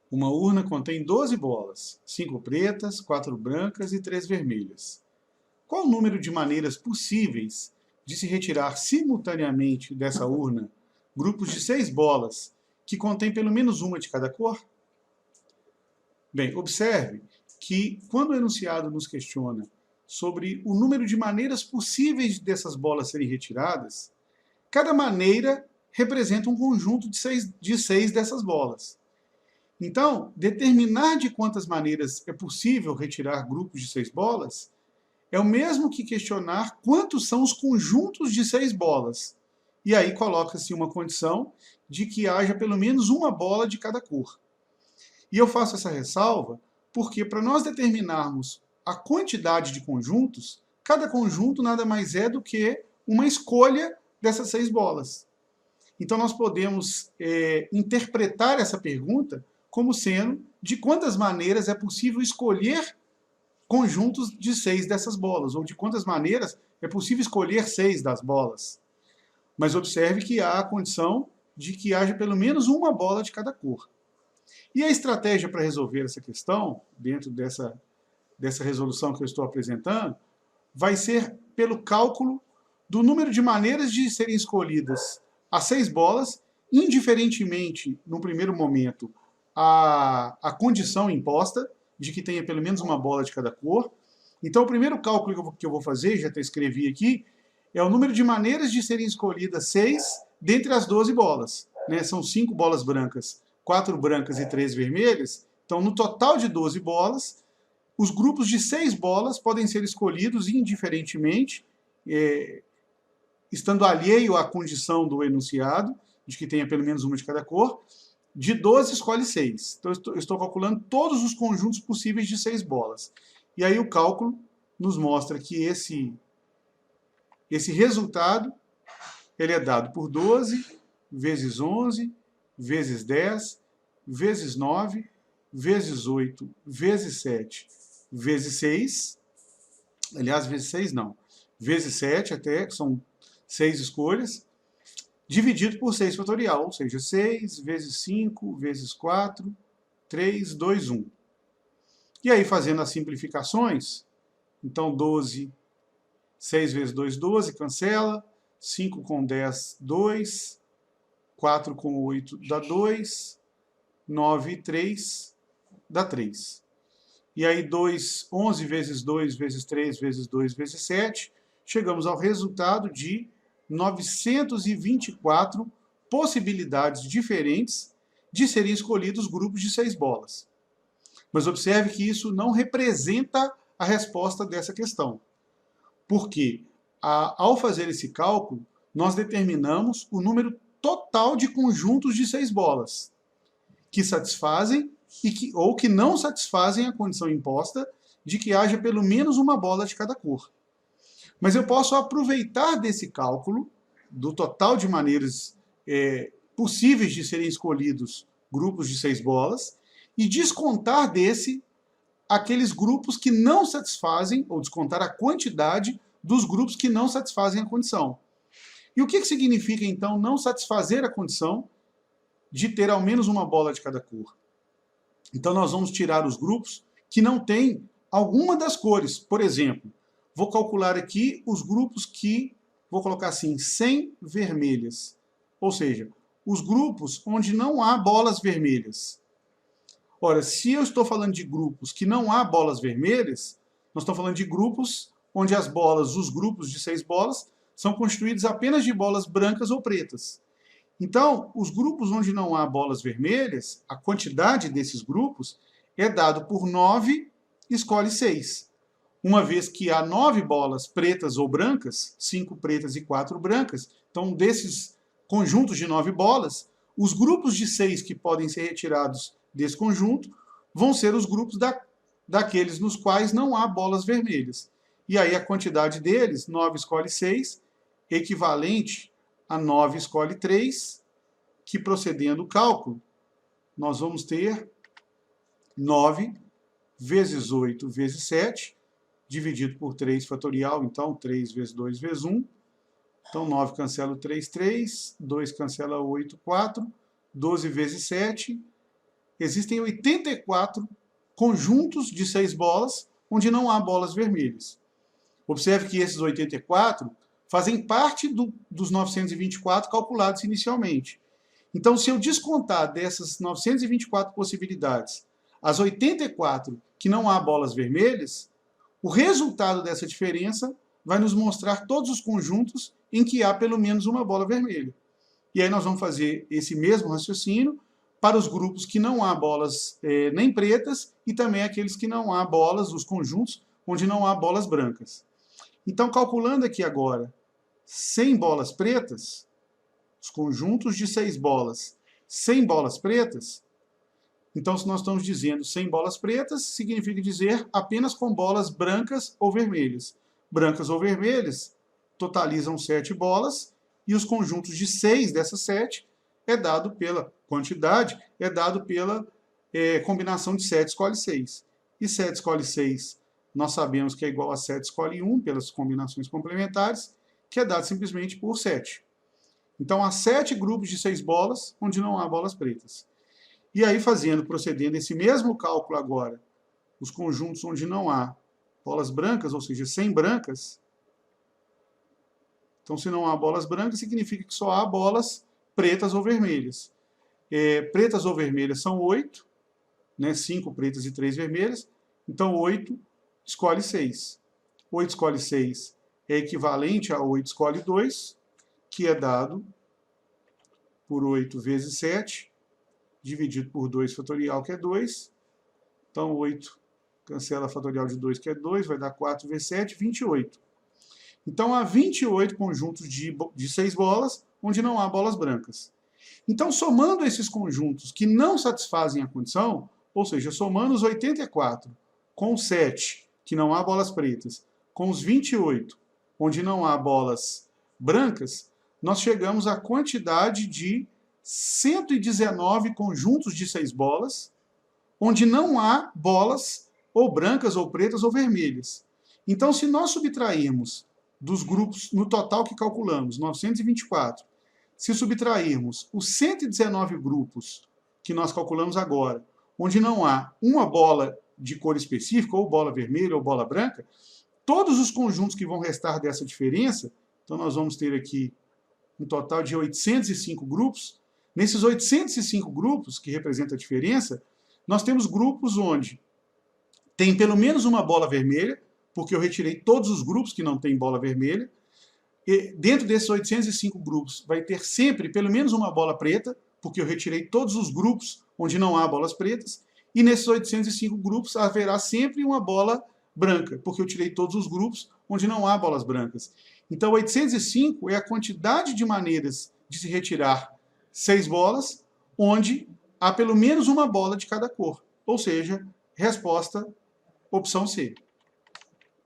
Uma urna contém 12 bolas, 5 pretas, 4 brancas e 3 vermelhas. Qual o número de maneiras possíveis de se retirar simultaneamente dessa urna grupos de 6 bolas que contêm pelo menos uma de cada cor? Bem, observe que quando o enunciado nos questiona sobre o número de maneiras possíveis dessas bolas serem retiradas, cada maneira representa um conjunto de seis dessas bolas. Então, determinar de quantas maneiras é possível retirar grupos de 6 bolas é o mesmo que questionar quantos são os conjuntos de 6 bolas. E aí coloca-se uma condição de que haja pelo menos uma bola de cada cor. E eu faço essa ressalva porque, para nós determinarmos a quantidade de conjuntos, cada conjunto nada mais é do que uma escolha dessas 6 bolas. Então, nós podemos interpretar essa pergunta como sendo de quantas maneiras é possível escolher conjuntos de 6 dessas bolas, ou de quantas maneiras é possível escolher 6 das bolas. Mas observe que há a condição de que haja pelo menos uma bola de cada cor. E a estratégia para resolver essa questão, dentro dessa resolução que eu estou apresentando, vai ser pelo cálculo do número de maneiras de serem escolhidas as 6 bolas, indiferentemente, no primeiro momento, a condição imposta de que tenha pelo menos uma bola de cada cor. Então, o primeiro cálculo que eu vou fazer, já até escrevi aqui, é o número de maneiras de serem escolhidas 6 dentre as 12 bolas. Né? São 5 bolas brancas, 4 brancas e 3 vermelhas. Então, no total de 12 bolas, os grupos de 6 bolas podem ser escolhidos indiferentemente, estando alheio à condição do enunciado, de que tenha pelo menos uma de cada cor. De 12, escolhe 6. Então, eu estou calculando todos os conjuntos possíveis de 6 bolas. E aí o cálculo nos mostra que esse resultado ele é dado por 12, vezes 11, vezes 10, vezes 9, vezes 8, vezes 7, vezes 6. Aliás, vezes 6 não. Vezes 7 até, que são 6 escolhas, dividido por 6 fatorial, ou seja, 6 vezes 5 vezes 4, 3, 2, 1. E aí, fazendo as simplificações, então 12, 6 vezes 2, 12, cancela, 5 com 10, 2, 4 com 8 dá 2, 9 e 3 dá 3. E aí 11 vezes 2 vezes 3 vezes 2 vezes 7, chegamos ao resultado de 924 possibilidades diferentes de serem escolhidos grupos de 6 bolas. Mas observe que isso não representa a resposta dessa questão. Porque, ao fazer esse cálculo, nós determinamos o número total de conjuntos de 6 bolas, que satisfazem ou que não satisfazem a condição imposta de que haja pelo menos uma bola de cada cor. Mas eu posso aproveitar desse cálculo, do total de maneiras possíveis de serem escolhidos grupos de 6 bolas, e descontar desse aqueles grupos que não satisfazem, ou descontar a quantidade dos grupos que não satisfazem a condição. E o que significa, então, não satisfazer a condição de ter ao menos uma bola de cada cor? Então, nós vamos tirar os grupos que não têm alguma das cores. Por exemplo, vou calcular aqui os grupos que, vou colocar assim, 100 vermelhas. Ou seja, os grupos onde não há bolas vermelhas. Ora, se eu estou falando de grupos que não há bolas vermelhas, nós estamos falando de grupos onde as bolas, os grupos de 6 bolas, são constituídos apenas de bolas brancas ou pretas. Então, os grupos onde não há bolas vermelhas, a quantidade desses grupos é dado por 9, escolhe 6. Uma vez que há 9 bolas pretas ou brancas, 5 pretas e 4 brancas, então desses conjuntos de 9 bolas, os grupos de 6 que podem ser retirados desse conjunto vão ser os grupos daqueles nos quais não há bolas vermelhas. E aí a quantidade deles, 9 escolhe 6, equivalente a 9 escolhe 3, que procedendo o cálculo, nós vamos ter 9 vezes 8 vezes 7, dividido por 3 fatorial, então 3 vezes 2 vezes 1. Então 9 cancela o 3, 3, 2 cancela o 8, 4, 12 vezes 7, existem 84 conjuntos de 6 bolas onde não há bolas vermelhas. Observe que esses 84 fazem parte dos 924 calculados inicialmente. Então, se eu descontar dessas 924 possibilidades as 84 que não há bolas vermelhas, o resultado dessa diferença vai nos mostrar todos os conjuntos em que há pelo menos uma bola vermelha. E aí nós vamos fazer esse mesmo raciocínio para os grupos que não há bolas nem pretas e também aqueles que não há bolas, os conjuntos onde não há bolas brancas. Então, calculando aqui agora 100 bolas pretas, os conjuntos de 6 bolas, 100 bolas pretas, então se nós estamos dizendo 100 bolas pretas, significa dizer apenas com bolas brancas ou vermelhas. Brancas ou vermelhas totalizam 7 bolas, e os conjuntos de 6 dessas 7 é dado pela quantidade, é dado pela combinação de 7 escolhe 6. E 7 escolhe 6, nós sabemos que é igual a 7 escolhe 1, pelas combinações complementares, que é dado simplesmente por 7. Então, há 7 grupos de 6 bolas, onde não há bolas pretas. E aí, procedendo esse mesmo cálculo agora, os conjuntos onde não há bolas brancas, ou seja, 100 brancas. Então, se não há bolas brancas, significa que só há bolas pretas ou vermelhas. Pretas ou vermelhas são 8, né? 5 pretas e 3 vermelhas. Então, 8 escolhe 6. 8 escolhe 6 é equivalente a 8 escolhe 2, que é dado por 8 vezes 7, dividido por 2 fatorial, que é 2. Então, 8 cancela fatorial de 2, que é 2, vai dar 4 vezes 7, 28. Então, há 28 conjuntos de 6 bolas, onde não há bolas brancas. Então, somando esses conjuntos que não satisfazem a condição, ou seja, somando os 84 com os 7, que não há bolas pretas, com os 28, onde não há bolas brancas, nós chegamos à quantidade de 119 conjuntos de 6 bolas, onde não há bolas ou brancas, ou pretas, ou vermelhas. Então, se nós subtrairmos dos grupos, no total que calculamos, 924, se subtrairmos os 119 grupos que nós calculamos agora, onde não há uma bola de cor específica, ou bola vermelha ou bola branca, todos os conjuntos que vão restar dessa diferença, então nós vamos ter aqui um total de 805 grupos. Nesses 805 grupos, que representam a diferença, nós temos grupos onde tem pelo menos uma bola vermelha, porque eu retirei todos os grupos que não têm bola vermelha. E dentro desses 805 grupos vai ter sempre pelo menos uma bola preta, porque eu retirei todos os grupos onde não há bolas pretas. E nesses 805 grupos haverá sempre uma bola branca, porque eu tirei todos os grupos onde não há bolas brancas. Então, 805 é a quantidade de maneiras de se retirar 6 bolas, onde há pelo menos uma bola de cada cor. Ou seja, resposta opção C.